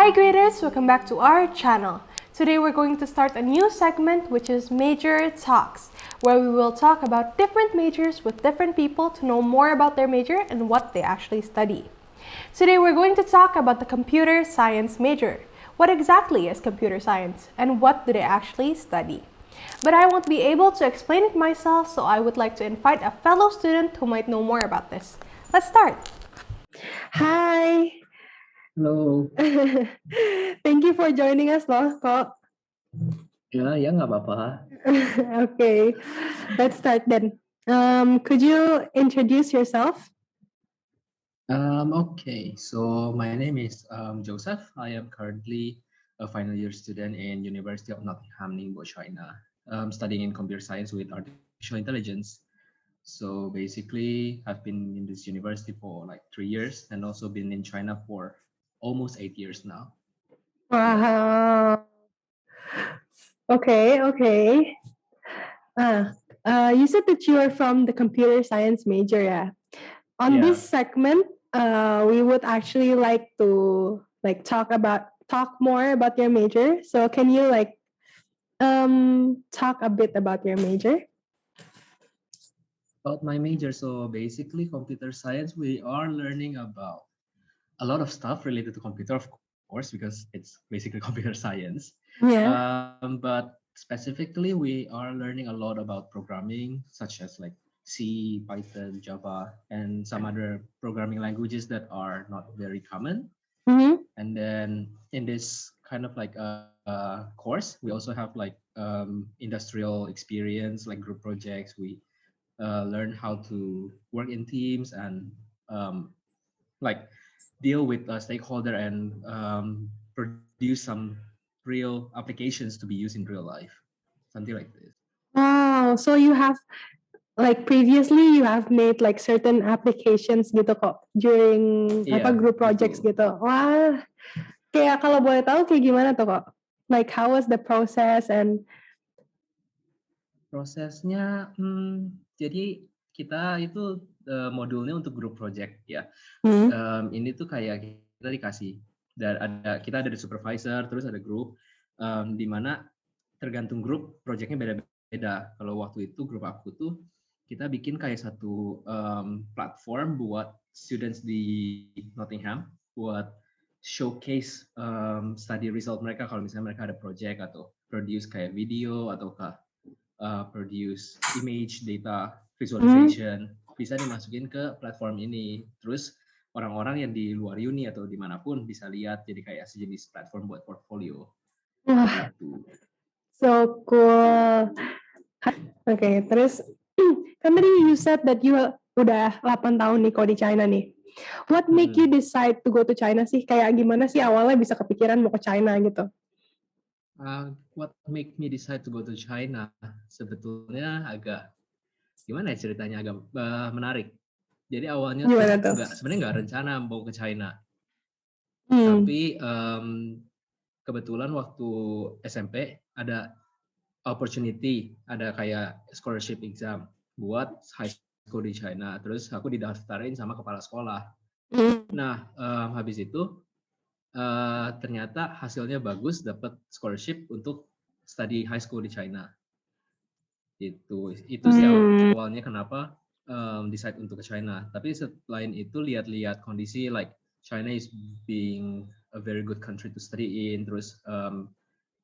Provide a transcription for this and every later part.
Hi graders, welcome back to our channel. Today we're going to start a new segment which is Major Talks, where we will talk about different majors with different people to know more about their major and what they actually study. Today we're going to talk about the computer science major. What exactly is computer science and what do they actually study? But I won't be able to explain it myself, so I would like to invite a fellow student who might know more about this. Let's start. Hi. Halo. Thank you for joining us loh, kok. Ya nggak apa-apa. Okay, let's start then. Could you introduce yourself? Okay, so my name is Joseph. I am currently a final year student in University of Nottingham, Ningbo, China, studying in computer science with artificial intelligence. So basically, I've been in this university for like 3 years and also been in China for almost 8 years now. Wow. Okay. You said that you are from the computer science major, yeah. On this segment, we would actually like to talk more about your major. So can you talk a bit about your major? About my major, so basically computer science, we are learning about a lot of stuff related to computer, of course, because it's basically computer science. Yeah. But specifically, we are learning a lot about programming, such as like C, Python, Java, and some other programming languages that are not very common. Mm-hmm. And then in this kind of like course, we also have like industrial experience, like group projects. We learn how to work in teams and like deal with a stakeholder and produce some real applications to be used in real life, something like this. Wow, so you have previously you have made like certain applications gitu kok during Iya, group projects betul. gitu. Wah, kayak kalau boleh tahu kayak gimana tuh kok? Like how was the process and Prosesnya, jadi kita itu modulnya untuk grup project ya. Ini tuh kayak kita dikasih dan kita ada di supervisor, terus ada grup di mana tergantung grup projectnya beda-beda. Kalau waktu itu grup aku tuh kita bikin kayak satu platform buat students di Nottingham buat showcase study result mereka kalau misalnya mereka ada project atau produce kayak video ataukah produce image data visualization bisa dimasukin ke platform ini. Terus orang-orang yang di luar uni atau dimanapun bisa lihat jadi kayak sejenis platform buat portfolio. wah, Gitu. so cool. Okay, terus kan tadi you said that you udah 8 tahun nih kok di China nih. What make you decide to go to China sih? Kayak gimana sih awalnya bisa kepikiran mau ke China gitu? What make me decide to go to China? Sebetulnya agak gimana ya ceritanya agak menarik. Jadi awalnya Gimana tuh tuh? sebenarnya nggak rencana mau ke China. Hmm. Tapi kebetulan waktu SMP ada opportunity, ada kayak scholarship exam buat high school di China. Terus aku didaftarin sama kepala sekolah. Nah, habis itu ternyata hasilnya bagus, dapat scholarship untuk study high school di China. Itu sih awalnya kenapa decide untuk ke China. Tapi selain itu lihat-lihat kondisi like China is being a very good country to study in, terus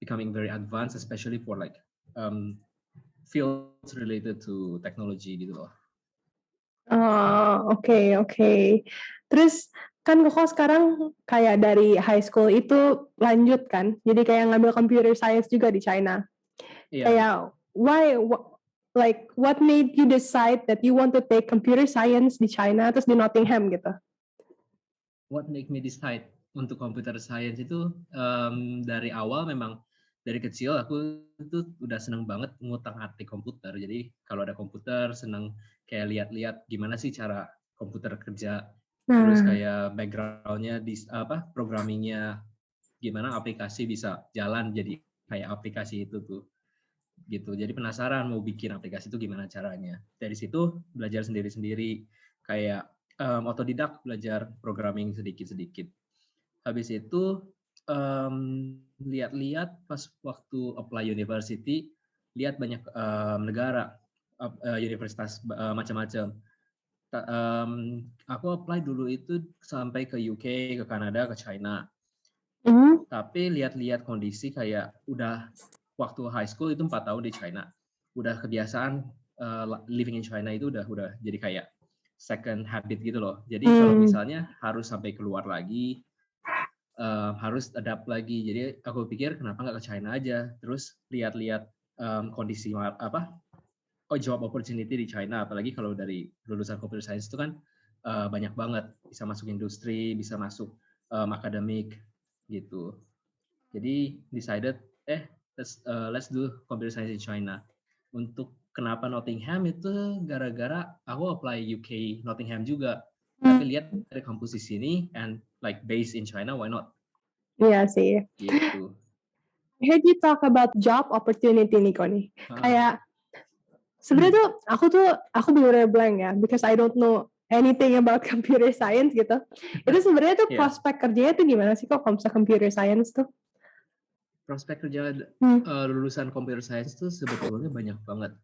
becoming very advanced, especially for like fields related to technology gitu loh. Oh, oke. Terus kan kok sekarang kayak dari high school itu lanjut kan, jadi kayak ngambil computer science juga di China. Iya. Kayak what made you decide that you want to take computer science di China terus di Nottingham gitu? What make me decide untuk computer science itu dari awal memang dari kecil aku tuh udah seneng banget ngutak-ngatik komputer. Jadi kalau ada komputer seneng kayak lihat-lihat gimana sih cara komputer kerja. Terus kayak background-nya di programmingnya gimana aplikasi bisa jalan jadi kayak aplikasi itu tuh gitu. Jadi penasaran mau bikin aplikasi itu gimana caranya. Dari situ belajar sendiri-sendiri kayak otodidak belajar programming sedikit-sedikit. Habis itu lihat-lihat pas waktu apply university, lihat banyak negara, universitas macam-macam. Aku apply dulu itu sampai ke UK, ke Kanada, ke China. Tapi lihat-lihat kondisi kayak udah waktu high school itu 4 tahun di China. Udah kebiasaan living in China itu udah jadi kayak second habit gitu loh. Jadi kalau misalnya harus sampai keluar lagi, harus adapt lagi. Jadi aku pikir kenapa nggak ke China aja. Terus lihat-lihat kondisi job opportunity di China. Apalagi kalau dari lulusan computer science itu kan banyak banget. Bisa masuk industri, bisa masuk akademik gitu. Jadi decided let's do computer science in China. Untuk kenapa Nottingham itu gara-gara aku apply UK Nottingham juga. Tapi lihat dari kampus di sini and like based in China, why not? Iya sih. Gitu. I heard you talk about job opportunity nih Koni. Kayak sebenarnya aku bener-bener blank ya because I don't know anything about computer science gitu. Itu sebenarnya tuh prospek kerjanya tuh gimana sih kok kalau computer science tuh? Prospek kerja lulusan computer science tuh sebetulnya banyak banget.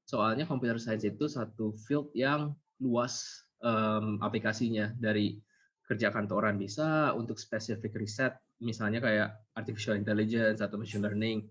Soalnya computer science itu satu field yang luas aplikasinya, dari kerja kantoran bisa untuk spesifik riset, misalnya kayak artificial intelligence atau machine learning,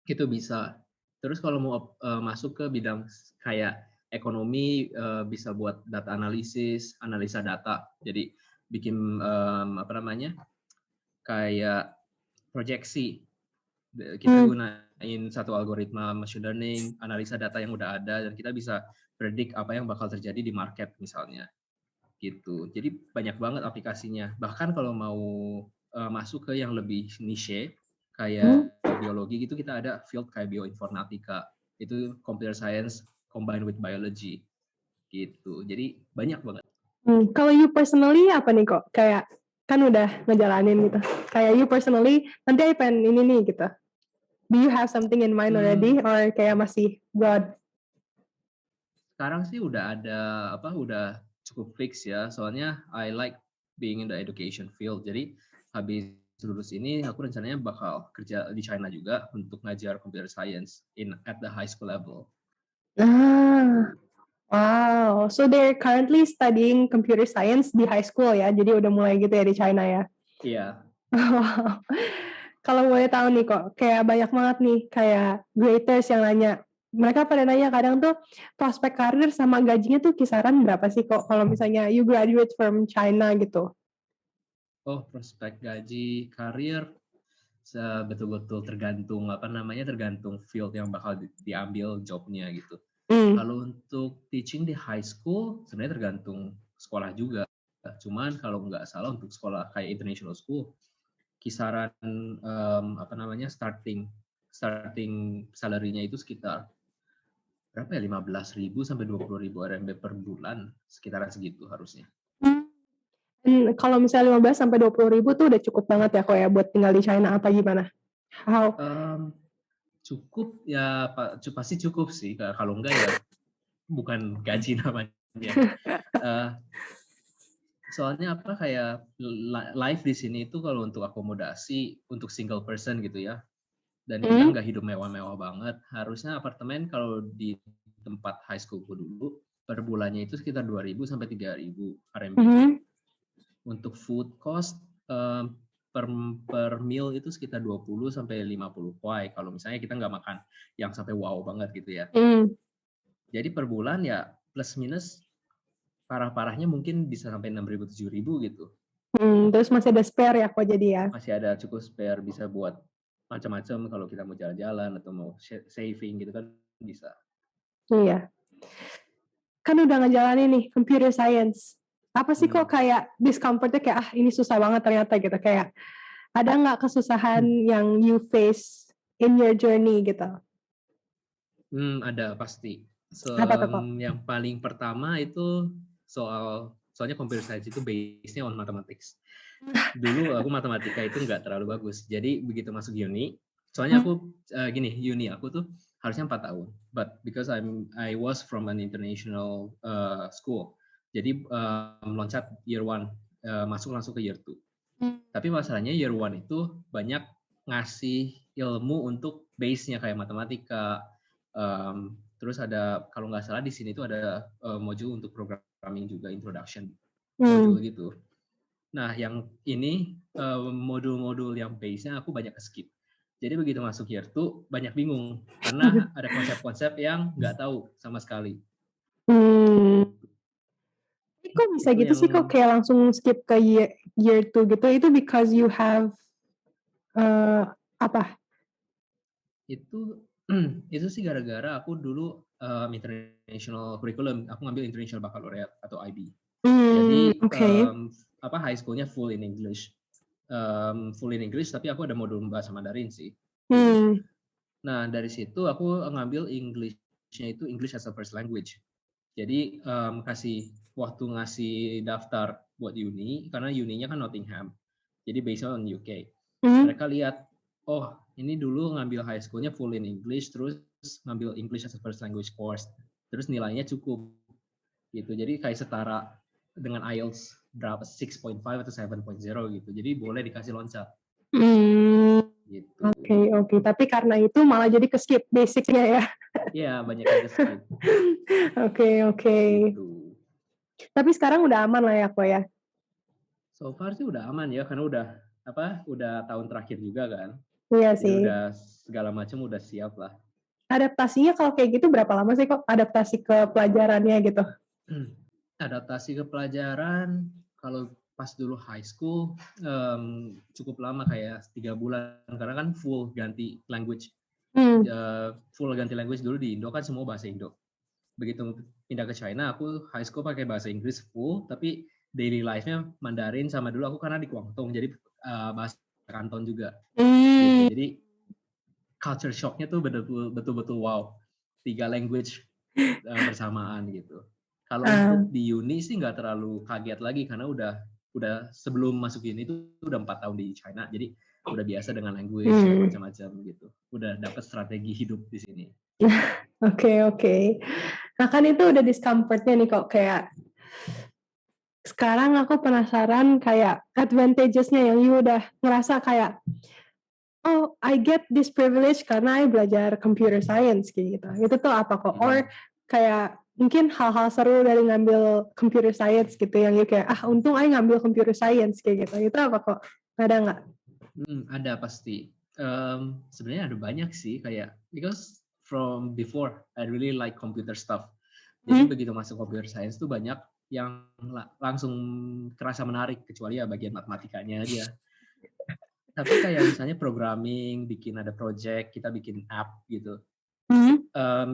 itu bisa. Terus kalau mau masuk ke bidang kayak ekonomi, bisa buat data analisis, analisa data. Jadi bikin kayak proyeksi. Kita gunain satu algoritma machine learning, analisa data yang udah ada, dan kita bisa predict apa yang bakal terjadi di market misalnya. Gitu. Jadi banyak banget aplikasinya. Bahkan kalau mau masuk ke yang lebih niche, kayak biologi gitu, kita ada field kayak bioinformatika. Itu computer science combined with biology. Gitu. Jadi banyak banget. Kalau you personally apa nih kok? Kayak kan udah ngejalanin gitu. Kayak you personally, nanti I pengen ini nih gitu. Do you have something in mind already or kayak masih broad? Sekarang sih udah cukup fix ya. Soalnya I like being in the education field. Jadi habis lulus ini aku rencananya bakal kerja di China juga untuk ngajar computer science at the high school level. Wow. So they're currently studying computer science di high school ya. Jadi udah mulai gitu ya di China ya. Iya. Wow. Kalau boleh tahu nih kok, kayak banyak banget nih kayak graders yang nanya. Mereka pada nanya kadang tuh prospek karir sama gajinya tuh kisaran berapa sih kok kalau misalnya you graduate from China gitu. Oh, prospek gaji karir betul-betul tergantung tergantung field yang bakal diambil jobnya gitu. Kalau untuk teaching di high school sebenarnya tergantung sekolah juga. Cuman kalau nggak salah untuk sekolah kayak international school, kisaran starting salary-nya itu sekitar berapa ya, 15.000 sampai 20.000 RMB per bulan, sekitaran segitu harusnya. Kalau misalnya 15 sampai 20.000 tuh udah cukup banget ya kok ya buat tinggal di China apa gimana? How? Cukup ya, pasti cukup sih. Kalau enggak ya bukan gaji namanya. Soalnya kayak life di sini itu kalau untuk akomodasi untuk single person gitu ya, dan kita nggak hidup mewah-mewah banget, harusnya apartemen kalau di tempat high schoolku dulu per bulannya itu sekitar 2.000 sampai 3.000 RMB. Untuk food cost per meal itu sekitar 20 sampai 50 kuai kalau misalnya kita nggak makan yang sampai wow banget gitu ya. Jadi per bulan ya plus minus parah-parahnya mungkin bisa sampai 6.000 7.000 gitu. Terus masih ada spare ya kok jadi ya? Masih ada cukup spare, bisa buat macam-macam kalau kita mau jalan-jalan atau mau saving gitu kan bisa. Iya. Kan udah ngejalanin nih computer science. Apa sih kok kayak discomfortnya kayak ini susah banget ternyata gitu, kayak ada nggak kesusahan yang you face in your journey gitu? Ada pasti. Apa tuh kok? Yang paling pertama itu soalnya computer science itu base-nya on mathematics. Dulu aku matematika itu nggak terlalu bagus. Jadi begitu masuk uni, soalnya aku uni aku tuh harusnya 4 tahun. But because I was from an international school, jadi meloncat year 1, masuk langsung ke year 2. Tapi masalahnya year one itu banyak ngasih ilmu untuk base-nya kayak matematika. Terus ada, kalau nggak salah di sini tuh ada modul untuk programming juga, introduction modul gitu. Nah, yang ini modul-modul yang base-nya aku banyak skip. Jadi begitu masuk year 2 banyak bingung karena ada konsep-konsep yang nggak tahu sama sekali. Kok bisa Itu gitu yang sih, kok kayak langsung skip ke year 2 gitu? Itu because you have apa? Itu sih gara-gara aku dulu international curriculum, aku ngambil international baccalaureate atau IB. Jadi high schoolnya full in English, tapi aku ada modul bahasa Mandarin sih. Nah dari situ aku ngambil Englishnya itu English as a first language. Jadi waktu ngasih daftar buat uni, karena uninya kan Nottingham, jadi based on UK. Mereka lihat, oh ini dulu ngambil high schoolnya full in English, terus ngambil English as a first language course, terus nilainya cukup gitu. Jadi kayak setara dengan IELTS berapa 6.5 atau 7.0 gitu. Jadi boleh dikasih loncat. Gitu. Oke. Tapi karena itu malah jadi ke-skip basicnya ya. Iya, banyak yang ke-skip. Oke. Gitu. Tapi sekarang udah aman lah ya kok ya. So far sih udah aman ya, karena udah tahun terakhir juga kan. Iya Jadi sih. udah segala macam udah siap lah. Adaptasinya kalau kayak gitu berapa lama sih kok adaptasi ke pelajarannya gitu? Adaptasi ke pelajaran kalau pas dulu high school cukup lama, kayak 3 bulan, karena kan full ganti language. Full ganti language dulu di Indo kan semua bahasa Indo. Begitu pindah ke China, aku high school pakai bahasa Inggris full, tapi daily life-nya Mandarin, sama dulu aku karena di Guangdong, jadi bahasa Kanton juga. Gitu. Jadi culture shock-nya tuh betul-betul wow. 3 language bersamaan gitu. Kalau untuk di uni sih nggak terlalu kaget lagi, karena udah sebelum masuk uni itu udah 4 tahun di China, jadi udah biasa dengan language macam-macam gitu. Udah dapat strategi hidup di sini. Oke. Nah kan itu udah discomfortnya nih kok, kayak sekarang aku penasaran kayak advantages-nya yang you udah ngerasa kayak, oh I get this privilege karena I belajar computer science kayak gitu. Itu tuh apa kok? Or kayak mungkin hal-hal seru dari ngambil computer science gitu yang you kayak, untung I ngambil computer science kayak gitu. Itu apa kok? Ada nggak? Ada pasti. Sebenarnya ada banyak sih, kayak because from before I really like computer stuff. Jadi begitu masuk computer science tuh banyak yang langsung kerasa menarik, kecuali ya bagian matematikanya aja. Tapi kayak misalnya programming, bikin ada project, kita bikin app gitu.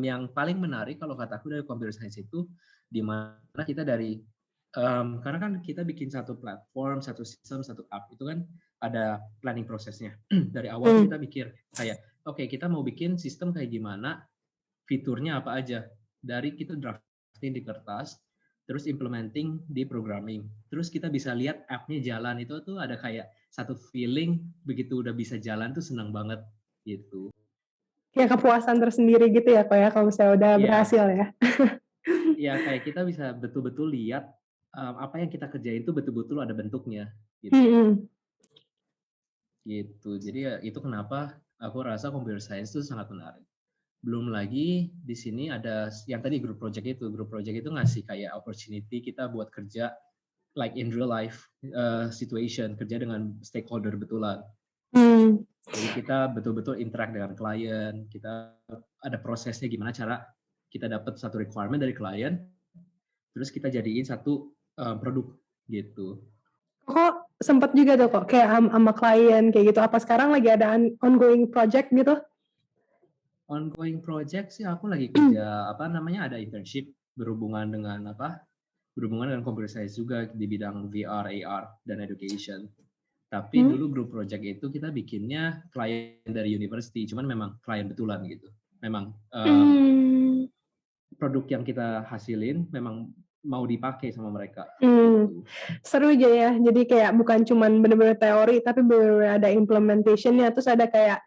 Yang paling menarik kalau kataku dari computer science itu, di mana kita karena kan kita bikin satu platform, satu sistem, satu app, itu kan ada planning prosesnya. Dari awal kita mikir kayak, oke, kita mau bikin sistem kayak gimana, fiturnya apa aja. Dari kita drafting di kertas, terus implementing di programming. Terus kita bisa lihat app-nya jalan, itu tuh ada kayak satu feeling, begitu udah bisa jalan tuh senang banget gitu. Kayak kepuasan tersendiri gitu ya kok ya, kalau misalnya udah berhasil ya. Iya, kayak kita bisa betul-betul lihat apa yang kita kerjain itu betul-betul ada bentuknya gitu. Gitu. Jadi ya itu kenapa aku rasa computer science itu sangat menarik. Belum lagi di sini ada yang tadi group project itu ngasih kayak opportunity kita buat kerja like in real life situation, kerja dengan stakeholder betulan. Jadi kita betul-betul interact dengan klien, kita ada prosesnya gimana cara kita dapat satu requirement dari klien, terus kita jadiin satu produk gitu. Kok sempat juga tuh kok kayak sama klien kayak gitu. Apa sekarang lagi ada ongoing project gitu? Ongoing project sih aku lagi kerja ada internship berhubungan dengan computer science juga di bidang VR, AR dan education. Tapi dulu group project itu kita bikinnya klien dari university, cuman memang klien betulan gitu. Memang produk yang kita hasilin memang mau dipakai sama mereka. Gitu. Seru aja ya. Jadi kayak bukan cuman bener-bener teori, tapi bener-bener ada implementationnya. Terus ada kayak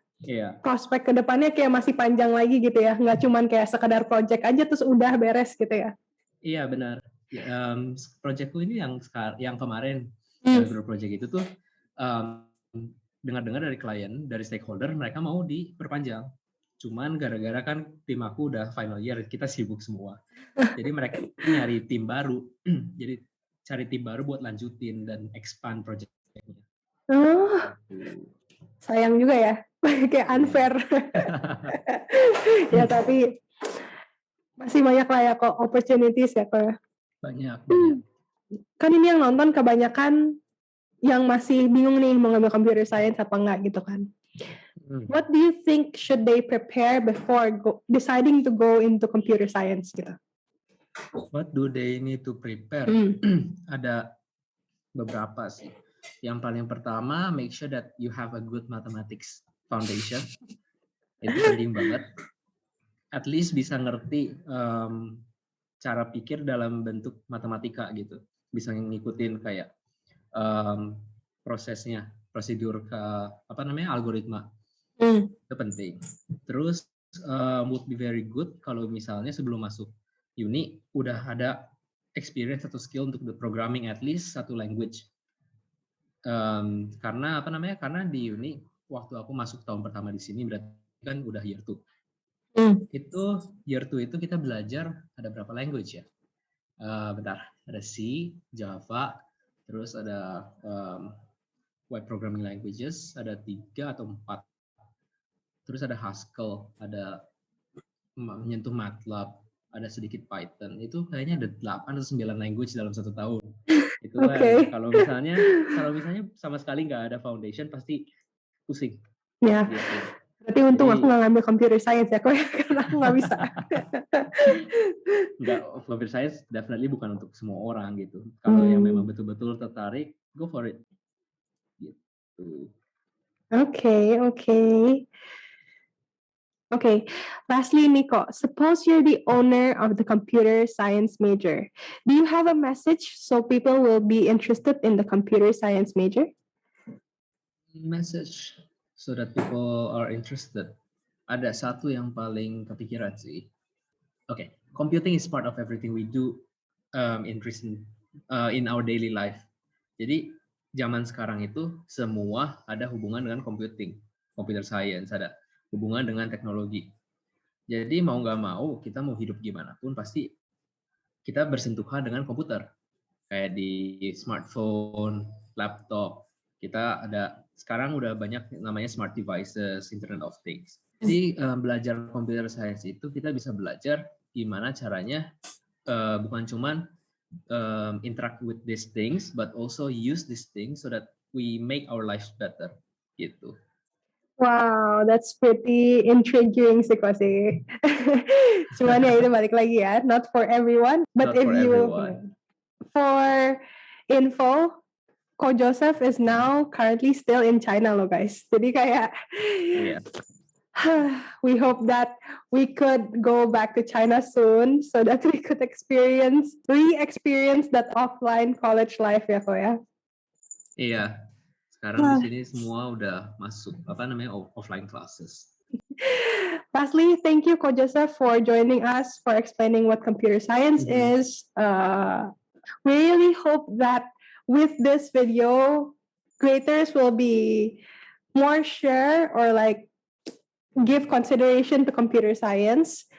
prospek ke depannya kayak masih panjang lagi gitu ya. Nggak cuman kayak sekadar project aja terus udah beres gitu ya. Iya benar. Projectku ini yang kemarin yang group project itu tuh dengar-dengar dari klien, dari stakeholder, mereka mau diperpanjang. Cuman gara-gara kan tim aku udah final year, kita sibuk semua. Jadi mereka nyari tim baru. Jadi cari tim baru buat lanjutin dan expand project-nya. Oh, sayang juga ya, kayak unfair. Ya tapi masih banyak lah ya kok opportunities ya kok. Banyak. Kan ini yang nonton kebanyakan yang masih bingung nih mau ngambil computer science apa enggak gitu kan. What do you think should they prepare before deciding to go into computer science gitu? What do they need to prepare? Ada beberapa sih. Yang paling pertama, make sure that you have a good mathematics foundation. Itu penting banget. At least bisa ngerti cara pikir dalam bentuk matematika gitu. Bisa ngikutin kayak prosesnya, prosedur algoritma. Itu penting. Terus would be very good kalau misalnya sebelum masuk uni udah ada experience atau skill untuk the programming, at least satu language. Karena karena di uni waktu aku masuk tahun pertama di sini berarti kan udah year 2. Itu year 2 itu kita belajar ada berapa language ya? Ada C, Java, terus ada web programming languages, ada 3 atau 4. Terus ada Haskell, ada menyentuh MATLAB, ada sedikit Python. Itu kayaknya ada 8 atau 9 language dalam 1 tahun. Itu kan kalau misalnya sama sekali nggak ada foundation pasti pusing. Ya. Gitu. Berarti untung aku nggak ngambil computer science ya, karena aku nggak bisa. Nggak, computer science definitely bukan untuk semua orang gitu. Kalau yang memang betul-betul tertarik, go for it. Gitu. Okay. Lastly, Nico, suppose you're the owner of the computer science major. Do you have a message so people will be interested in the computer science major? Message so that people are interested. Ada satu yang paling kepikiran sih. Okay, computing is part of everything we do in our daily life. Jadi zaman sekarang itu semua ada hubungan dengan computer science, ada hubungan dengan teknologi. Jadi mau nggak mau, kita mau hidup gimana pun pasti kita bersentuhan dengan komputer. Kayak di smartphone, laptop, kita ada sekarang udah banyak namanya smart devices, Internet of Things. Jadi belajar computer science itu kita bisa belajar gimana caranya bukan cuman interact with these things, but also use these things so that we make our lives better. Gitu. Wow, that's pretty intriguing sih kok sih. Cuman ya itu balik lagi ya, not for everyone, but not if for you everyone. For info, Ko Joseph is now currently still in China loh guys. Jadi kayak we hope that we could go back to China soon so that we could re-experience that offline college life ya kok ya. Iya. Sekarang di sini semua udah masuk offline classes. Lastly, thank you, Ko Joseph, for joining us for explaining what computer science is. We really hope that with this video, creators will be more share or give consideration to computer science.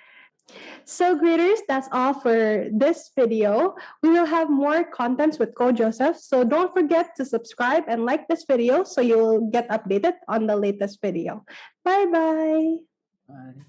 So graders, that's all for this video. We will have more contents with Ko Joseph, so don't forget to subscribe and like this video so you'll get updated on the latest video. Bye-bye. Bye.